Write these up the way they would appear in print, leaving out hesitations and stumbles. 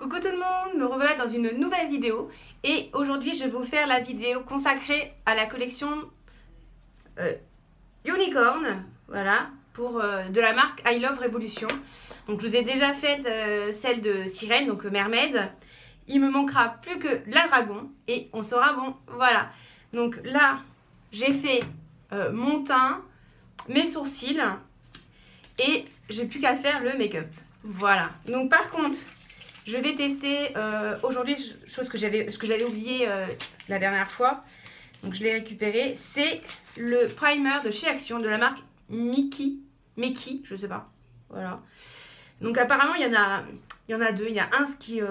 Coucou tout le monde, me revoilà dans une nouvelle vidéo et aujourd'hui je vais vous faire la vidéo consacrée à la collection Unicorn, voilà, pour de la marque I Love Revolution. Donc je vous ai déjà fait celle de Sirène, donc Mermaid. Il me manquera plus que la dragon et on sera bon, voilà. Donc là j'ai fait mon teint, mes sourcils et j'ai plus qu'à faire le make-up. Voilà, donc par contre je vais tester aujourd'hui ce que j'avais oublié la dernière fois. Donc je l'ai récupéré. C'est le primer de chez Action de la marque Mickey, je sais pas. Voilà. Donc apparemment il y en a deux. Il y a un qui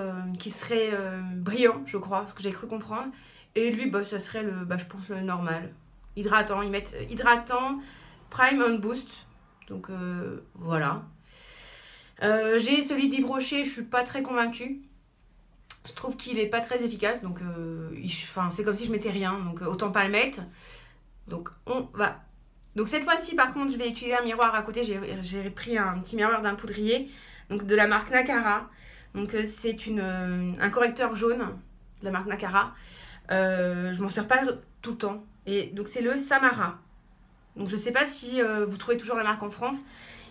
serait brillant, je crois, ce que j'ai cru comprendre. Et lui, bah, ça serait je pense normal. Hydratant. Ils mettent hydratant, prime and boost. Donc voilà. J'ai celui d'Yves Rocher, je suis pas très convaincue. Je trouve qu'il est pas très efficace, donc c'est comme si je mettais rien, donc autant pas le mettre. Donc on va. Donc cette fois-ci, par contre, je vais utiliser un miroir à côté. J'ai pris un petit miroir d'un poudrier, donc de la marque Nacara. Donc c'est un correcteur jaune de la marque Nacara. Je m'en sers pas tout le temps. Et donc c'est le Samara. Donc je sais pas si vous trouvez toujours la marque en France.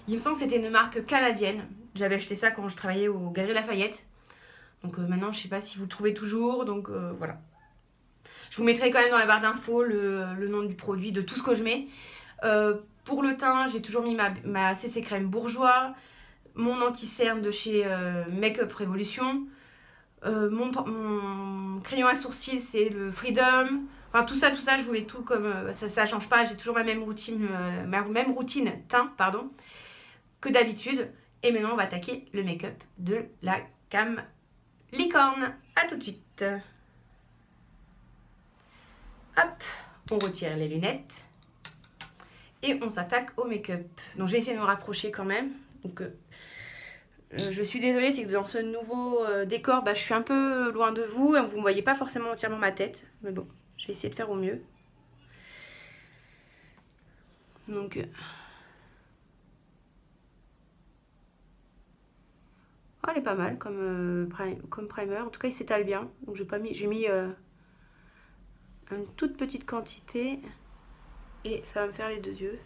Il me semble que c'était une marque canadienne. J'avais acheté ça quand je travaillais aux Galeries Lafayette. Donc maintenant, je sais pas si vous le trouvez toujours. Donc voilà. Je vous mettrai quand même dans la barre d'infos le nom du produit, de tout ce que je mets. Pour le teint, j'ai toujours mis ma CC crème Bourjois. Mon anti-cerne de chez Make-up Revolution. Mon crayon à sourcils, c'est le Freedom. Enfin, tout ça, je vous mets tout comme... ça change pas. J'ai toujours ma même routine teint, pardon, que d'habitude. Et maintenant, on va attaquer le make-up de la cam Licorne. A tout de suite. Hop, on retire les lunettes. Et on s'attaque au make-up. Donc, je vais essayer de me rapprocher quand même. Donc, je suis désolée, c'est que dans ce nouveau décor, je suis un peu loin de vous. Et vous ne voyez pas forcément entièrement ma tête. Mais bon, je vais essayer de faire au mieux. Donc... Oh, elle est pas mal comme primer. En tout cas, il s'étale bien. Donc, j'ai mis une toute petite quantité. Et ça va me faire les deux yeux.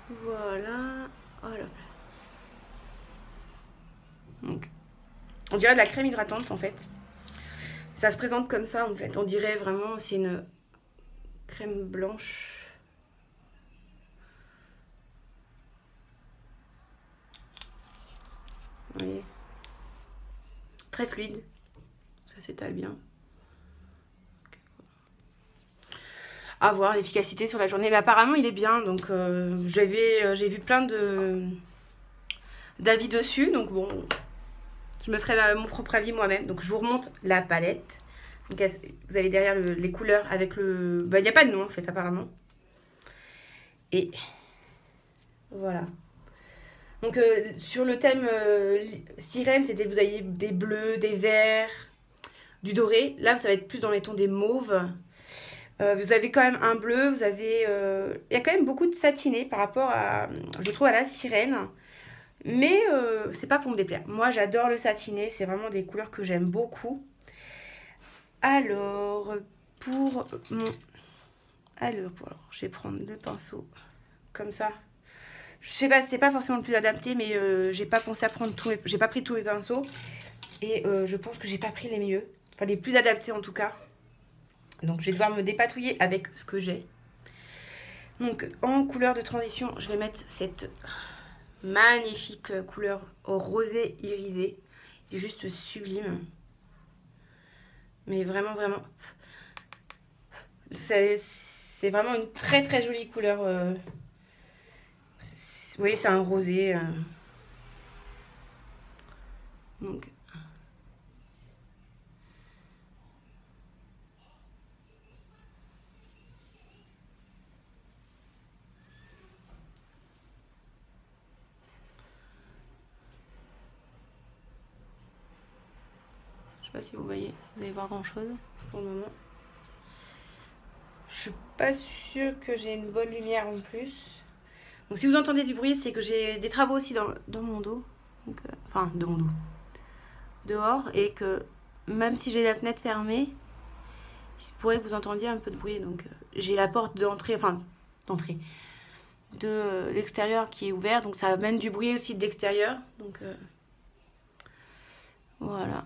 Voilà. Voilà. Donc, on dirait de la crème hydratante en fait. Ça se présente comme ça en fait. On dirait vraiment c'est une crème blanche. Vous voyez, très fluide. Ça s'étale bien. À voir l'efficacité sur la journée. Mais apparemment il est bien. Donc j'ai vu plein d'avis dessus. Donc bon, je me ferai mon propre avis moi-même. Donc je vous remonte la palette. Donc, vous avez derrière les couleurs avec le... il n'y a pas de nom en fait apparemment. Et voilà. Donc sur le thème sirène, c'était vous aviez des bleus, des verts, du doré. Là, ça va être plus dans les tons des mauves. Vous avez quand même un bleu, vous avez... il y a quand même beaucoup de satiné par rapport à, je trouve, à la sirène. Mais c'est pas pour me déplaire. Moi, j'adore le satiné. C'est vraiment des couleurs que j'aime beaucoup. Alors, je vais prendre le pinceau comme ça. Je sais pas, c'est pas forcément le plus adapté, mais j'ai pas pensé à prendre j'ai pas pris tous mes pinceaux. Et je pense que j'ai pas pris les mieux. Enfin, les plus adaptés en tout cas. Donc, je vais devoir me dépatouiller avec ce que j'ai. Donc, en couleur de transition, je vais mettre cette magnifique couleur au rosé irisé. Il est juste sublime. Mais vraiment, vraiment... C'est vraiment une très très jolie couleur. Vous voyez, c'est un rosé. Donc... sais pas si vous voyez, vous allez voir grand chose pour le moment. Je suis pas sûre que j'ai une bonne lumière en plus. Donc si vous entendez du bruit, c'est que j'ai des travaux aussi dans mon dos. Donc, enfin, dans mon dos. Dehors. Et que même si j'ai la fenêtre fermée, il se pourrait que vous entendiez un peu de bruit. Donc j'ai la porte d'entrée, enfin d'entrée, de l'extérieur qui est ouverte. Donc ça amène du bruit aussi de l'extérieur. Donc voilà.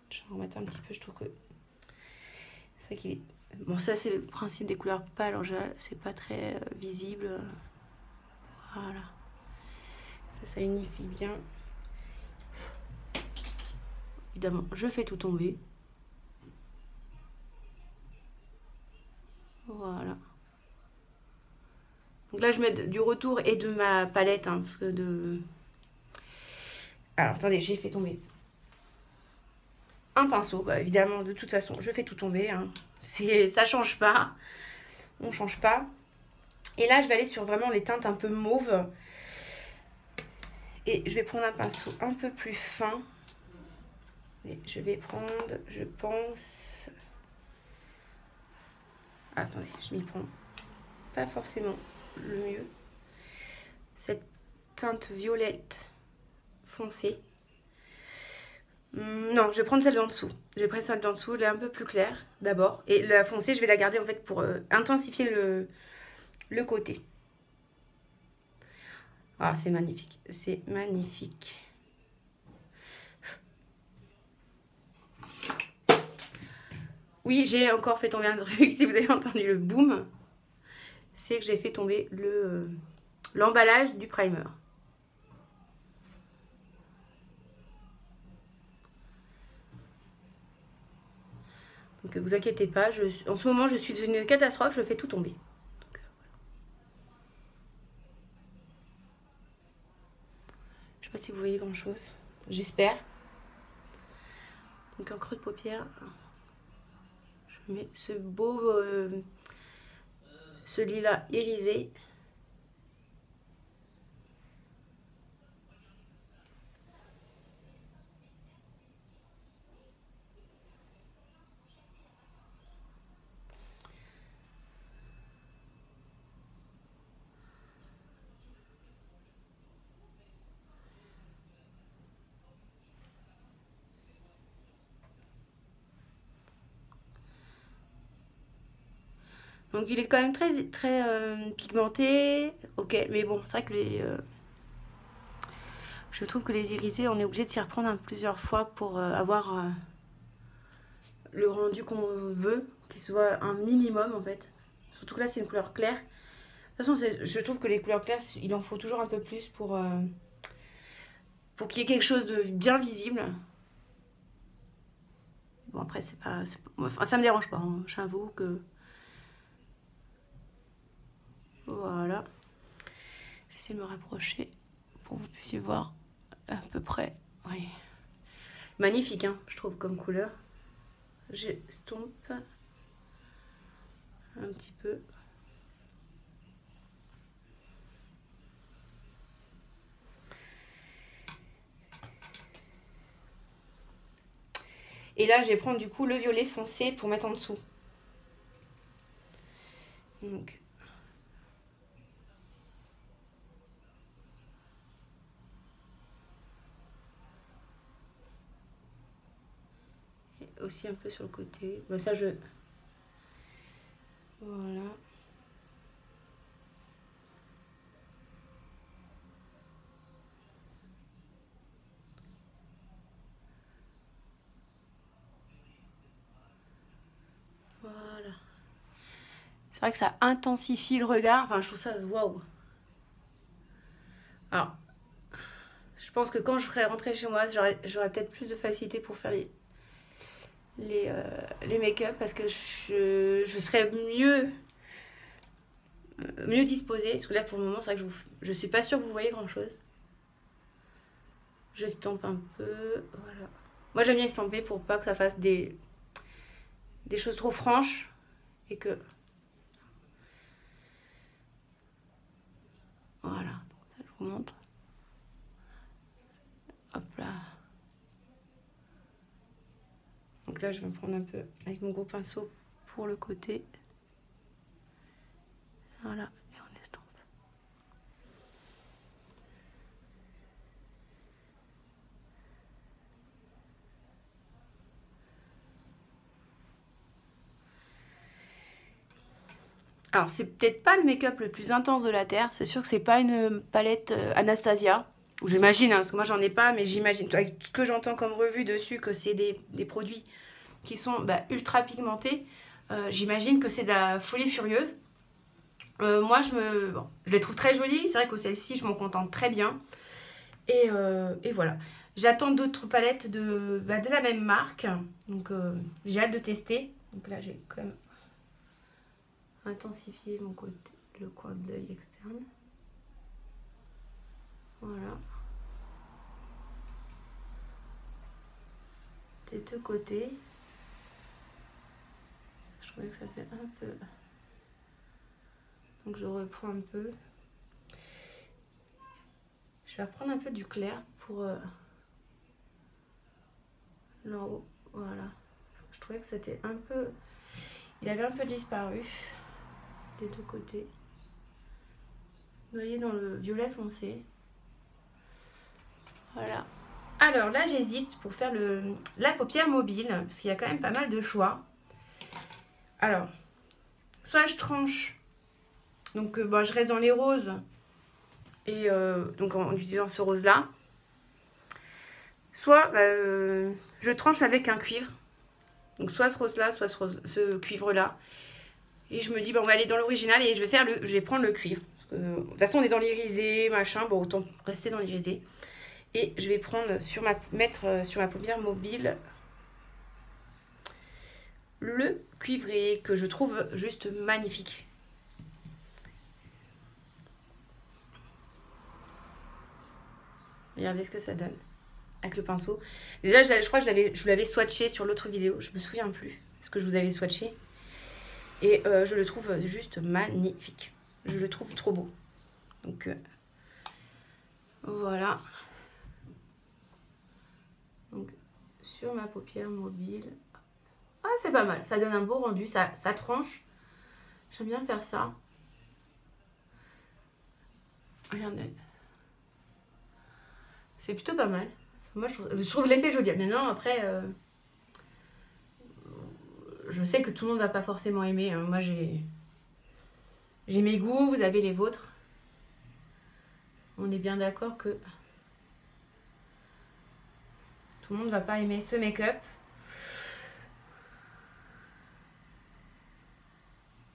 Je vais remettre un petit peu, je trouve que c'est qu'il est... Bon, ça c'est le principe des couleurs pâles en général, c'est pas très visible. Voilà. Ça unifie bien. Évidemment, je fais tout tomber. Voilà. Donc là, je mets du retour et de ma palette, hein, parce que de... Alors, attendez, j'ai fait tomber un pinceau. Bah, évidemment, de toute façon, je fais tout tomber. Hein. Ça change pas. On change pas. Et là, je vais aller sur vraiment les teintes un peu mauves. Et je vais prendre un pinceau un peu plus fin. Et je vais prendre, je pense... Ah, attendez, je m'y prends pas forcément le mieux. Cette teinte violette foncée. Non, je vais prendre celle d'en dessous. Je vais prendre celle d'en dessous, elle est un peu plus claire d'abord. Et la foncée, je vais la garder en fait pour intensifier le côté. Ah, c'est magnifique. C'est magnifique. Oui, j'ai encore fait tomber un truc. Si vous avez entendu le boom, c'est que j'ai fait tomber l'emballage du primer. Donc vous inquiétez pas, en ce moment je suis dans une catastrophe, je fais tout tomber. Donc, voilà. Je sais pas si vous voyez grand chose, j'espère. Donc en creux de paupière, je mets ce beau, ce lilas irisé. Donc il est quand même très, très pigmenté, ok, mais bon, c'est vrai que je trouve que les irisés, on est obligé de s'y reprendre plusieurs fois pour avoir le rendu qu'on veut, qu'il soit un minimum en fait. Surtout que là c'est une couleur claire. De toute façon, je trouve que les couleurs claires, il en faut toujours un peu plus pour qu'il y ait quelque chose de bien visible. Bon après c'est pas... Enfin ça me dérange pas, hein. J'avoue que... Voilà. J'essaie de me rapprocher pour que vous puissiez voir à peu près. Oui. Magnifique, hein, je trouve, comme couleur. J'estompe un petit peu. Et là, je vais prendre du coup le violet foncé pour mettre en dessous. Donc... aussi un peu sur le côté. Bah, ça, voilà. Voilà. C'est vrai que ça intensifie le regard. Enfin, je trouve ça waouh. Alors, je pense que quand je serai rentrée chez moi, j'aurai peut-être plus de facilité pour faire les make-up parce que je serais mieux disposée. Parce que là, pour le moment, c'est vrai que je suis pas sûre que vous voyez grand-chose. Je estompe un peu. Voilà. Moi, j'aime bien estomper pour pas que ça fasse des choses trop franches. Et que... Voilà. Ça, je vous montre. Hop là. Donc là, je vais me prendre un peu avec mon gros pinceau pour le côté. Voilà, et on estompe. Alors, c'est peut-être pas le make-up le plus intense de la Terre. C'est sûr que c'est pas une palette Anastasia. Ou j'imagine, hein, parce que moi, j'en ai pas, mais j'imagine, avec ce que j'entends comme revue dessus, que c'est des produits qui sont ultra pigmentés. J'imagine que c'est de la folie furieuse. Moi, je les trouve très jolies. C'est vrai que celle-ci, je m'en contente très bien. Et voilà. J'attends d'autres palettes de la même marque. Donc, j'ai hâte de tester. Donc là, j'ai quand même intensifié mon côté, le coin de l'œil externe. Voilà. Des deux côtés. Je trouvais que ça faisait un peu... Donc je reprends un peu. Je vais reprendre un peu du clair pour l'en haut. Voilà. Je trouvais que c'était un peu... Il avait un peu disparu des deux côtés. Vous voyez dans le violet foncé. Voilà. Alors là j'hésite pour faire la paupière mobile. Parce qu'il y a quand même pas mal de choix. Alors, soit je tranche. Donc je reste dans les roses. Et donc en utilisant ce rose là. Soit je tranche avec un cuivre. Donc soit ce rose là, soit ce cuivre là. Et je me dis, on va aller dans l'original et je vais prendre le cuivre. De toute façon, on est dans l'irisé, machin. Bon, autant rester dans l'irisé. Et je vais prendre mettre sur ma paupière mobile le cuivré que je trouve juste magnifique. Regardez ce que ça donne avec le pinceau. Déjà, je crois que je l'avais swatché sur l'autre vidéo. Je me souviens plus ce que je vous avais swatché. Et je le trouve juste magnifique. Je le trouve trop beau. Donc, voilà. Donc, sur ma paupière mobile. Ah, c'est pas mal. Ça donne un beau rendu. Ça tranche. J'aime bien faire ça. Regardez. C'est plutôt pas mal. Moi, je trouve l'effet joli. Maintenant, après... je sais que tout le monde va pas forcément aimer. Moi, j'ai mes goûts, vous avez les vôtres. On est bien d'accord que tout le monde va pas aimer ce make-up.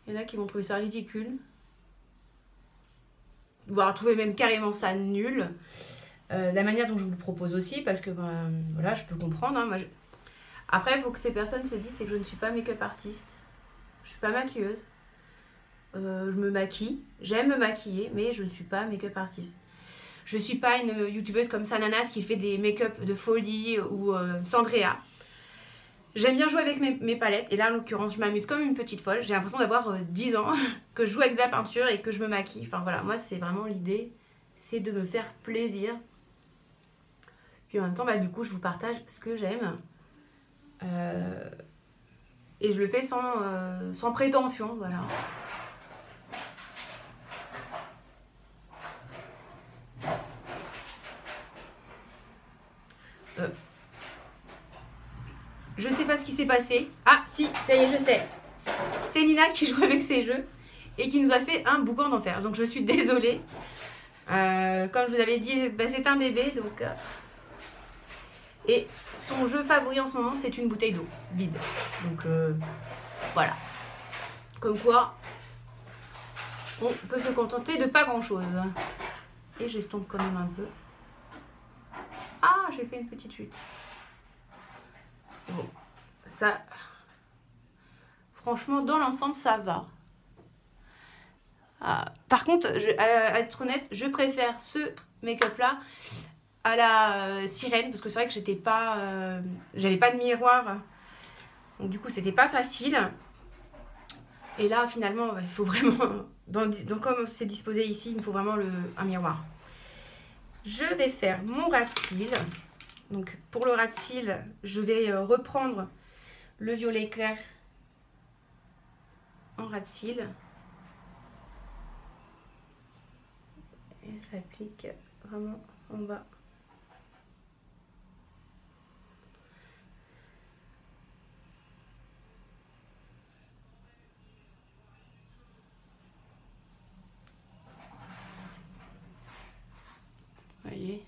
Il y en a qui vont trouver ça ridicule. Voire trouver même carrément ça nul. La manière dont je vous le propose aussi, parce que voilà, je peux comprendre. Hein, moi, Après, il faut que ces personnes se disent, c'est que je ne suis pas make-up artiste. Je suis pas maquilleuse. Je me maquille. J'aime me maquiller, mais je ne suis pas make-up artiste. Je ne suis pas une youtubeuse comme Sananas qui fait des make-up de folie ou Sandrea. J'aime bien jouer avec mes palettes. Et là, en l'occurrence, je m'amuse comme une petite folle. J'ai l'impression d'avoir 10 ans, que je joue avec de la peinture et que je me maquille. Enfin voilà, moi, c'est vraiment l'idée. C'est de me faire plaisir. Puis en même temps, du coup, je vous partage ce que j'aime. Et je le fais sans prétention, voilà. Je sais pas ce qui s'est passé. Ah si, ça y est, je sais. C'est Nina qui joue avec ses jeux et qui nous a fait un boucan d'enfer. Donc je suis désolée. Comme je vous avais dit, c'est un bébé, donc... Et son jeu favori en ce moment, c'est une bouteille d'eau vide. Donc voilà. Comme quoi, on peut se contenter de pas grand-chose. Et j'estompe quand même un peu. Ah, j'ai fait une petite chute. Bon, ça... Franchement, dans l'ensemble, ça va. Par contre, à être honnête, je préfère ce make-up-là à la sirène, parce que c'est vrai que j'avais pas de miroir, donc du coup c'était pas facile. Et là finalement il faut vraiment, donc comme c'est disposé ici, il me faut vraiment un miroir. Je vais faire mon ras de cils. Donc pour le ras de cils, je vais reprendre le violet clair en ras de cils. Et je l'applique vraiment en bas. Vous voyez ?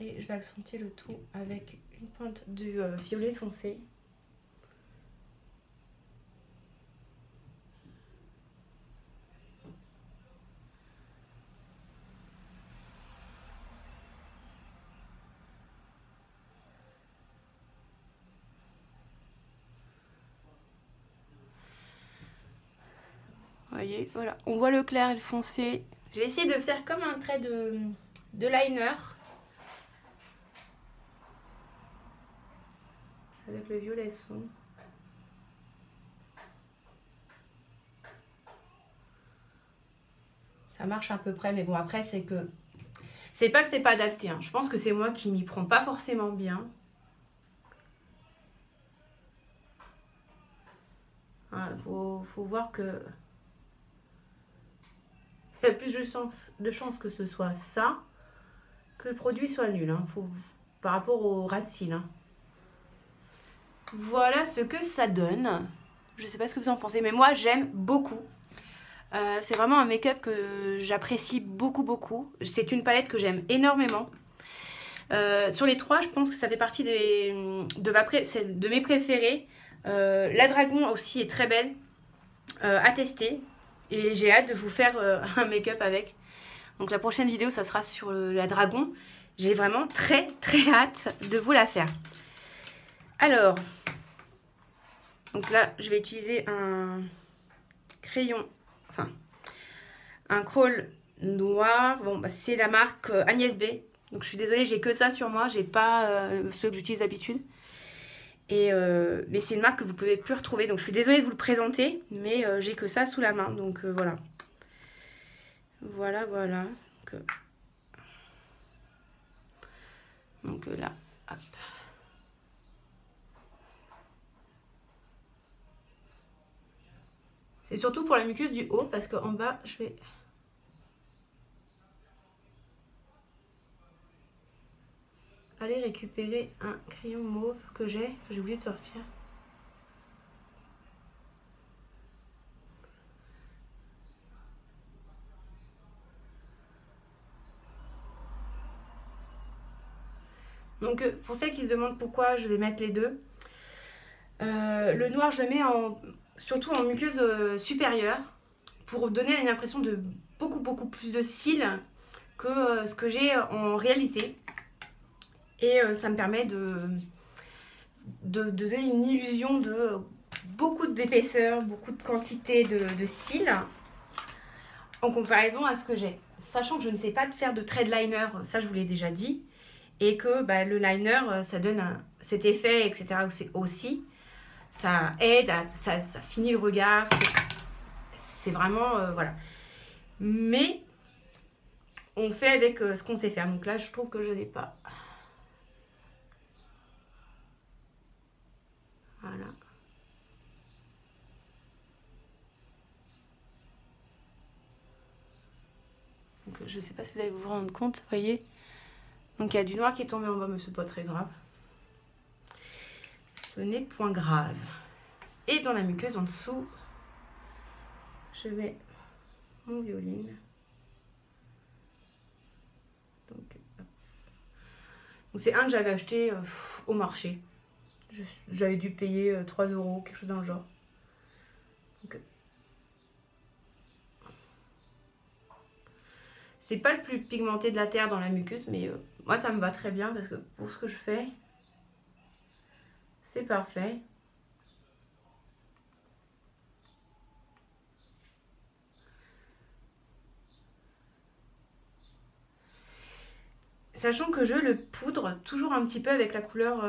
Et je vais accentuer le tout avec une pointe du violet foncé. Vous voyez, voilà. On voit le clair et le foncé. J'ai essayé de faire comme un trait de liner. Avec le violet sombre. Ça marche à peu près, mais bon, après, c'est que... C'est pas que c'est pas adapté, hein. Je pense que c'est moi qui m'y prends pas forcément bien. Hein, faut voir que... Il y a plus de chances que ce soit ça, que le produit soit nul, hein. Par rapport au ras de cils, hein. Voilà ce que ça donne. Je sais pas ce que vous en pensez, mais moi j'aime beaucoup. C'est vraiment un make-up que j'apprécie beaucoup. C'est une palette que j'aime énormément. Sur les trois, je pense que ça fait partie de mes préférés. La Dragon aussi est très belle à tester. Et j'ai hâte de vous faire un make-up avec. Donc la prochaine vidéo, ça sera sur la Dragon. J'ai vraiment très hâte de vous la faire. Alors, donc là, je vais utiliser un crayon, enfin, un crawl noir. Bon, bah, c'est la marque Agnès B. Donc je suis désolée, j'ai que ça sur moi. J'ai pas ceux que j'utilise d'habitude. Mais c'est une marque que vous pouvez plus retrouver. Donc je suis désolée de vous le présenter. Mais j'ai que ça sous la main. Donc voilà. Voilà. Donc là, hop. C'est surtout pour la muqueuse du haut parce qu'en bas, je vais... aller récupérer un crayon mauve que j'ai oublié de sortir. Donc pour celles qui se demandent pourquoi je vais mettre les deux, le noir je le mets surtout en muqueuse supérieure pour donner une impression de beaucoup plus de cils que ce que j'ai en réalité. Et ça me permet de donner une illusion de beaucoup d'épaisseur, beaucoup de quantité de cils en comparaison à ce que j'ai. Sachant que je ne sais pas faire de trade liner, ça je vous l'ai déjà dit, et que bah, le liner, ça donne cet effet, etc. aussi. Ça aide, ça finit le regard, c'est vraiment, voilà. Mais on fait avec ce qu'on sait faire. Donc là, je trouve que je n'ai pas. Voilà. Donc je ne sais pas si vous allez vous rendre compte, vous voyez. Donc il y a du noir qui est tombé en bas, mais c'est pas très grave. Ce n'est point grave. Et dans la muqueuse en dessous, je mets mon violine. Donc c'est un que j'avais acheté au marché. J'avais dû payer 3 €, quelque chose dans le genre. C'est pas le plus pigmenté de la terre dans la muqueuse, mais moi ça me va très bien parce que pour ce que je fais, c'est parfait. Sachant que je le poudre toujours un petit peu avec la couleur,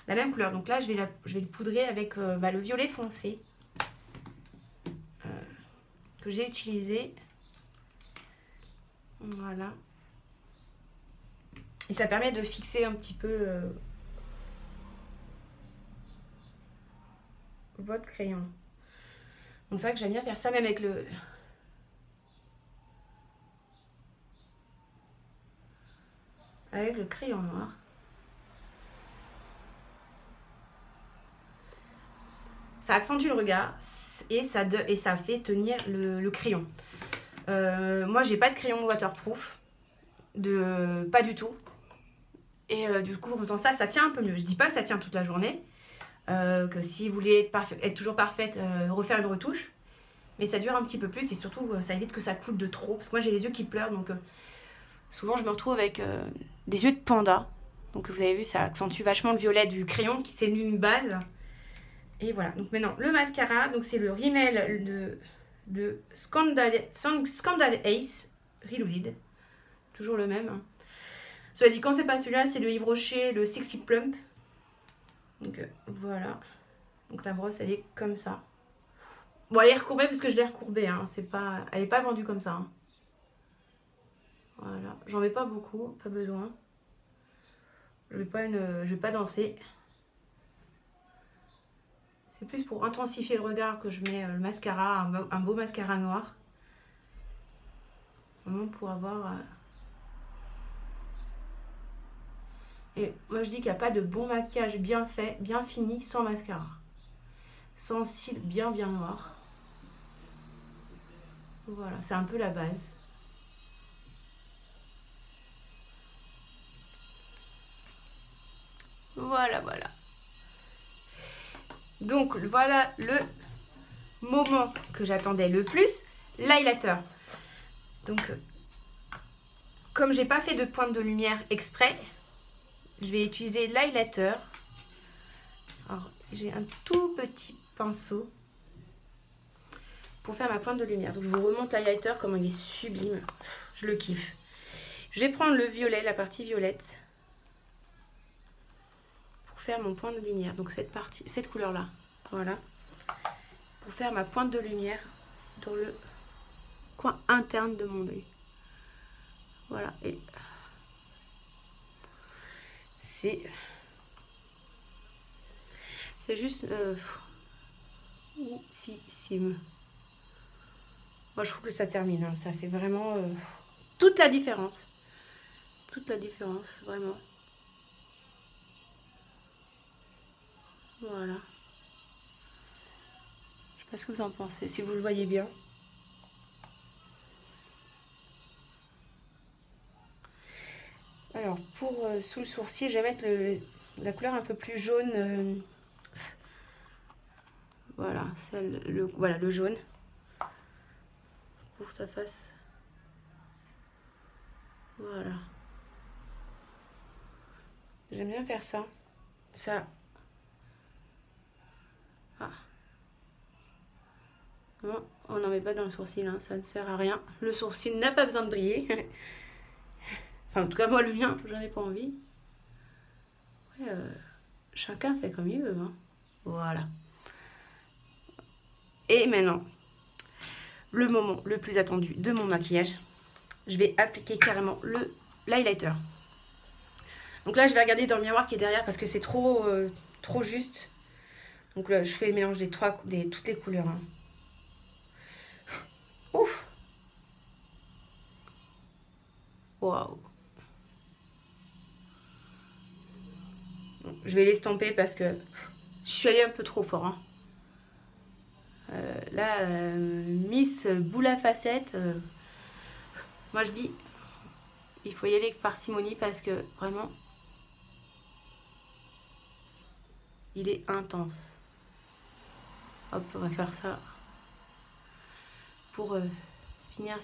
la même couleur. Donc là, je vais le poudrer avec le violet foncé que j'ai utilisé. Voilà. Et ça permet de fixer un petit peu votre crayon. Donc c'est vrai que j'aime bien faire ça même avec le... avec le crayon noir. Ça accentue le regard et ça fait tenir le crayon. Moi, j'ai pas de crayon waterproof. Pas du tout. Et du coup, en faisant ça, ça tient un peu mieux. Je dis pas que ça tient toute la journée. Que si vous voulez être toujours parfaite, refaire une retouche. Mais ça dure un petit peu plus et surtout, ça évite que ça coule de trop. Parce que moi, j'ai les yeux qui pleurent. Donc, souvent, je me retrouve avec des yeux de panda. Donc, vous avez vu, ça accentue vachement le violet du crayon qui c'est une base. Et voilà. Donc, maintenant, le mascara. Donc, c'est le Rimmel de Scandal Ace Reloaded. Toujours le même. Hein. Cela dit, quand c'est pas celui-là, c'est le Yves Rocher, le Sexy Plump. Donc voilà. Donc la brosse, elle est comme ça. Bon, elle est recourbée parce que je l'ai recourbée. Hein. Elle n'est pas vendue comme ça. Hein. Voilà. J'en mets pas beaucoup, pas besoin. Je vais pas danser. C'est plus pour intensifier le regard que je mets le mascara, un beau mascara noir. Vraiment pour avoir... Et moi je dis qu'il n'y a pas de bon maquillage bien fait, bien fini, sans mascara. Sans cils bien noir. Voilà, c'est un peu la base. Voilà. Donc voilà le moment que j'attendais le plus, l'highlighter. Donc comme j'ai pas fait de pointe de lumière exprès, je vais utiliser l'highlighter. Alors, j'ai un tout petit pinceau pour faire ma pointe de lumière. Donc, je vous remonte l'highlighter, comment il est sublime. Je le kiffe. Je vais prendre le violet, la partie violette, pour faire mon point de lumière. Donc, cette couleur-là. Voilà. Pour faire ma pointe de lumière dans le coin interne de mon œil. Voilà. Et... c'est juste oufissime. Moi je trouve que ça termine, hein. Ça fait vraiment toute la différence. Toute la différence, vraiment. Voilà. Je sais pas ce que vous en pensez, si vous le voyez bien. Alors, pour sous le sourcil, je vais mettre la couleur un peu plus jaune. Voilà, voilà, le jaune. Pour que ça fasse... Voilà. J'aime bien faire ça. Ça. Ah. Non, on n'en met pas dans le sourcil, hein, ça ne sert à rien. Le sourcil n'a pas besoin de briller. Enfin, en tout cas, moi, le mien, j'en ai pas envie. Après, chacun fait comme il veut. Hein. Voilà. Et maintenant, le moment le plus attendu de mon maquillage. Je vais appliquer carrément l'highlighter. Donc là, je vais regarder dans le miroir qui est derrière parce que c'est trop juste. Donc là, je fais le mélange toutes les couleurs. Hein. Ouf! Waouh! Je vais l'estomper parce que je suis allée un peu trop fort. Hein. Là, Miss Boule à facettes, moi je dis, il faut y aller avec parcimonie parce que vraiment, il est intense. Hop, on va faire ça pour finir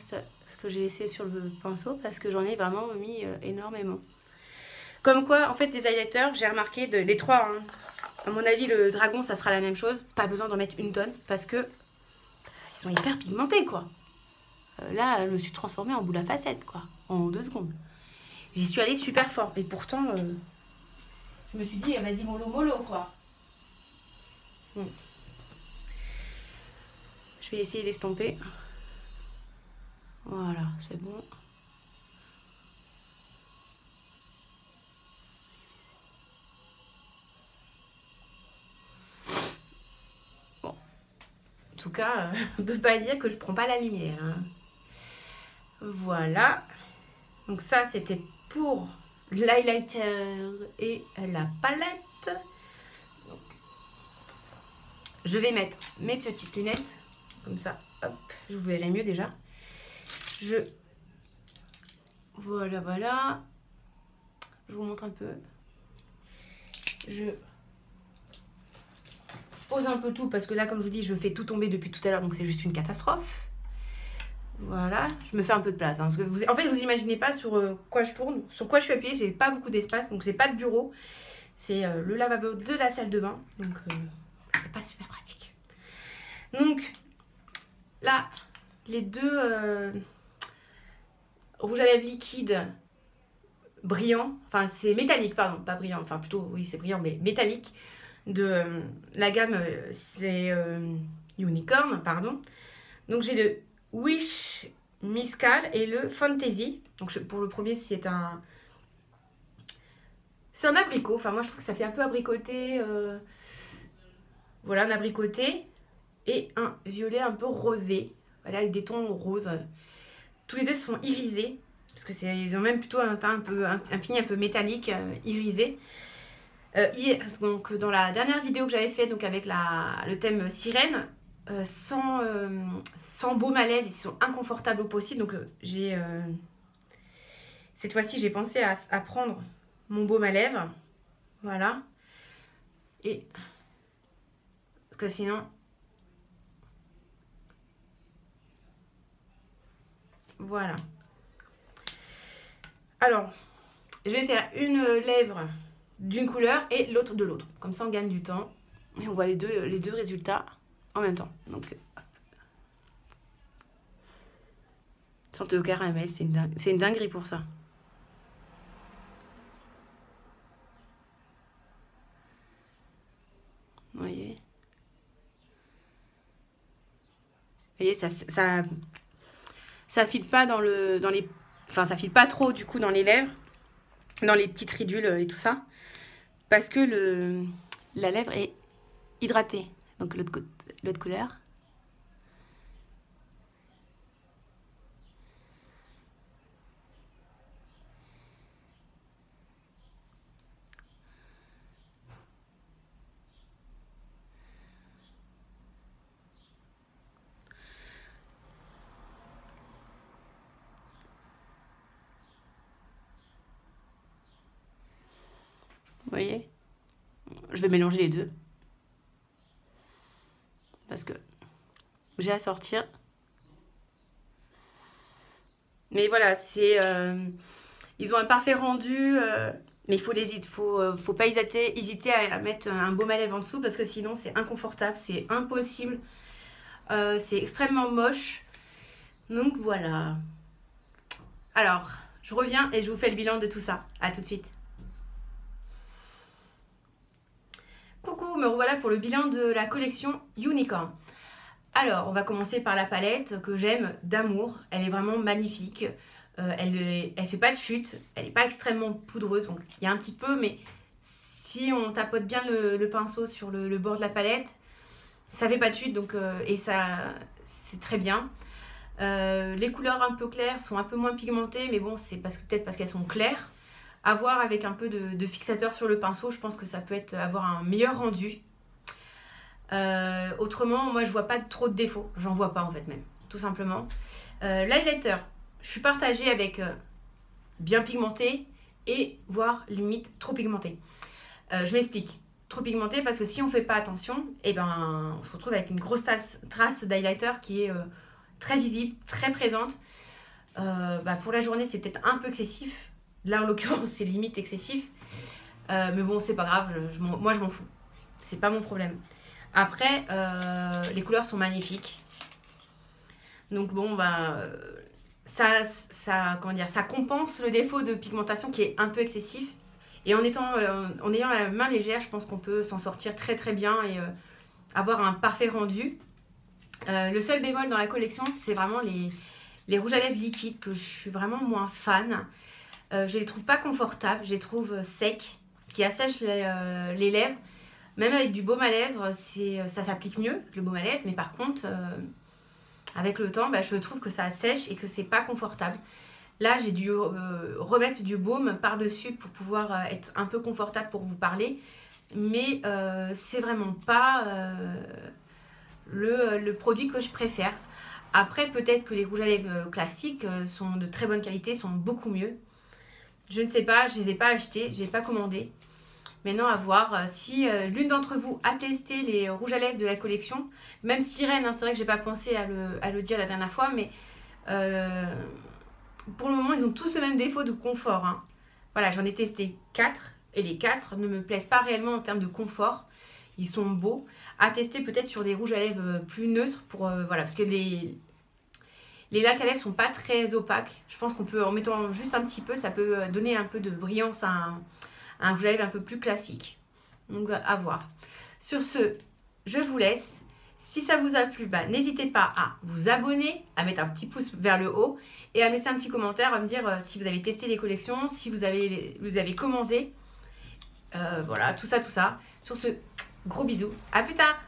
ce que j'ai laissé sur le pinceau parce que j'en ai vraiment mis énormément. Comme quoi, en fait, des highlighters, j'ai remarqué les trois. Hein. À mon avis, le dragon, ça sera la même chose. Pas besoin d'en mettre une tonne parce que ils sont hyper pigmentés, quoi. Là, je me suis transformée en boule à facettes, quoi, en 2 secondes. J'y suis allée super fort. Et pourtant, je me suis dit, vas-y, mollo, quoi. Je vais essayer d'estomper. Voilà, c'est bon. Bon. En tout cas, on ne peut pas dire que je prends pas la lumière. Hein. Voilà. Donc ça, c'était pour l'highlighter et la palette. Donc, je vais mettre mes petites lunettes. Comme ça, hop, je vous verrai mieux déjà. Voilà. Je vous montre un peu. Je pose un peu tout parce que là, comme je vous dis, je fais tout tomber depuis tout à l'heure, donc c'est juste une catastrophe. Voilà, je me fais un peu de place. Hein, parce que en fait, vous imaginez pas sur quoi je tourne, sur quoi je suis appuyée. J'ai pas beaucoup d'espace, donc c'est pas de bureau. C'est le lavabo de la salle de bain, donc c'est pas super pratique. Donc là, les deux rouge à lèvres liquide brillant, enfin c'est métallique, pardon, pas brillant, enfin plutôt, oui c'est brillant, mais métallique, de la gamme, c'est Unicorn, pardon. Donc j'ai le Wish Miscal et le Fantasy. Donc pour le premier, c'est un abricot, enfin moi je trouve que ça fait un peu abricoté, voilà, un abricoté et un violet un peu rosé, voilà, avec des tons roses. Tous les deux sont irisés, parce que ils ont même plutôt un teint un fini un peu métallique, irisé. Donc dans la dernière vidéo que j'avais faite, donc avec le thème sirène, sans baume à lèvres, ils sont inconfortables au possible. Donc cette fois-ci, j'ai pensé à prendre mon baume à lèvres, voilà. Et parce que sinon, voilà. Alors, je vais faire une lèvre d'une couleur et l'autre de l'autre. Comme ça, on gagne du temps. Et on voit les deux résultats en même temps. Donc, sorte de caramel, c'est une dinguerie pour ça. Vous voyez, ça file pas dans les... Enfin, ça file pas trop, du coup, dans les lèvres, dans les petites ridules et tout ça. Parce que la lèvre est hydratée. Donc, l'autre couleur. Vous voyez? Je vais mélanger les deux. Parce que j'ai à sortir. Mais voilà, ils ont un parfait rendu, mais il faut pas hésiter à mettre un baume à lèvres en dessous parce que sinon c'est inconfortable, c'est impossible, c'est extrêmement moche. Donc voilà. Alors, je reviens et je vous fais le bilan de tout ça. À tout de suite. Coucou, me revoilà pour le bilan de la collection Unicorn. Alors, on va commencer par la palette que j'aime d'amour. Elle est vraiment magnifique. Elle fait pas de chute. Elle n'est pas extrêmement poudreuse. Donc, il y a un petit peu, mais si on tapote bien le pinceau sur le bord de la palette, ça fait pas de chute. Donc, et ça, c'est très bien. Les couleurs un peu claires sont un peu moins pigmentées, mais bon, c'est peut-être parce qu'elles sont claires. À voir avec un peu de fixateur sur le pinceau, je pense que ça peut avoir un meilleur rendu. Autrement, moi je vois pas trop de défauts, j'en vois pas en fait même, tout simplement. L'highlighter, je suis partagée avec bien pigmenté et voire limite trop pigmenté. Je m'explique, trop pigmenté parce que si on fait pas attention, et ben on se retrouve avec une grosse trace d'highlighter qui est très visible, très présente. Pour la journée c'est peut-être un peu excessif. Là, en l'occurrence, c'est limite excessif. Mais bon, c'est pas grave. Moi, je m'en fous. C'est pas mon problème. Après, les couleurs sont magnifiques. Donc bon, comment dire, ça compense le défaut de pigmentation qui est un peu excessif. Et en ayant la main légère, je pense qu'on peut s'en sortir très très bien et avoir un parfait rendu. Le seul bémol dans la collection, c'est vraiment les rouges à lèvres liquides que je suis vraiment moins fan. Je les trouve pas confortables, je les trouve secs, qui assèchent les lèvres. Même avec du baume à lèvres, ça s'applique mieux que le baume à lèvres, mais par contre, avec le temps, je trouve que ça assèche et que c'est pas confortable. Là, j'ai dû remettre du baume par-dessus pour pouvoir être un peu confortable pour vous parler. Mais c'est vraiment pas le produit que je préfère. Après, peut-être que les rouges à lèvres classiques sont de très bonne qualité, sont beaucoup mieux. Je ne sais pas, je ne les ai pas achetés, je n'ai pas commandé. Maintenant, à voir si l'une d'entre vous a testé les rouges à lèvres de la collection. Même Sirène, hein, c'est vrai que je n'ai pas pensé à le dire la dernière fois, mais pour le moment, ils ont tous le même défaut de confort. Hein. Voilà, j'en ai testé 4 et les 4 ne me plaisent pas réellement en termes de confort. Ils sont beaux. À tester peut-être sur des rouges à lèvres plus neutres pour voilà, parce que les lacs à lèvres sont pas très opaques. Je pense qu'on peut, en mettant juste un petit peu, ça peut donner un peu de brillance à un rouge à lèvres un peu plus classique. Donc à voir. Sur ce, je vous laisse. Si ça vous a plu, n'hésitez pas à vous abonner, à mettre un petit pouce vers le haut et à laisser un petit commentaire, à me dire si vous avez testé les collections, si vous avez commandé. Voilà, tout ça. Sur ce, gros bisous. À plus tard!